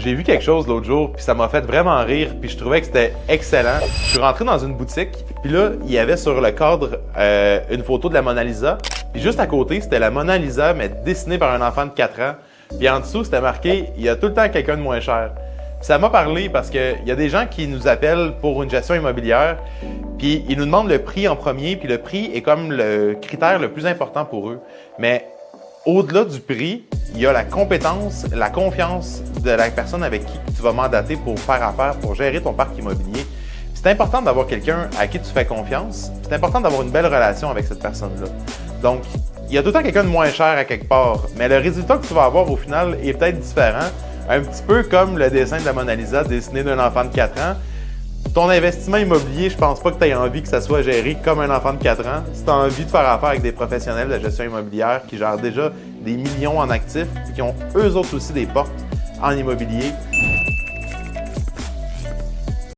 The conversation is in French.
J'ai vu quelque chose l'autre jour, puis ça m'a fait vraiment rire, puis je trouvais que c'était excellent. Je suis rentré dans une boutique, puis là, il y avait sur le cadre une photo de la Mona Lisa, puis juste à côté, c'était la Mona Lisa, mais dessinée par un enfant de 4 ans. Puis en dessous, c'était marqué « Il y a tout le temps quelqu'un de moins cher ». Ça m'a parlé parce qu'il y a des gens qui nous appellent pour une gestion immobilière, puis ils nous demandent le prix en premier, puis le prix est comme le critère le plus important pour eux. Mais au-delà du prix, il y a la compétence, la confiance de la personne avec qui tu vas mandater pour faire affaire, pour gérer ton parc immobilier. C'est important d'avoir quelqu'un à qui tu fais confiance. C'est important d'avoir une belle relation avec cette personne-là. Donc, il y a tout le temps quelqu'un de moins cher à quelque part, mais le résultat que tu vas avoir au final est peut-être différent. Un petit peu comme le dessin de la Mona Lisa dessiné d'un enfant de 4 ans. Ton investissement immobilier, je pense pas que tu aies envie que ça soit géré comme un enfant de 4 ans. Si tu as envie de faire affaire avec des professionnels de gestion immobilière qui gèrent déjà des millions en actifs et qui ont eux autres aussi des portes en immobilier,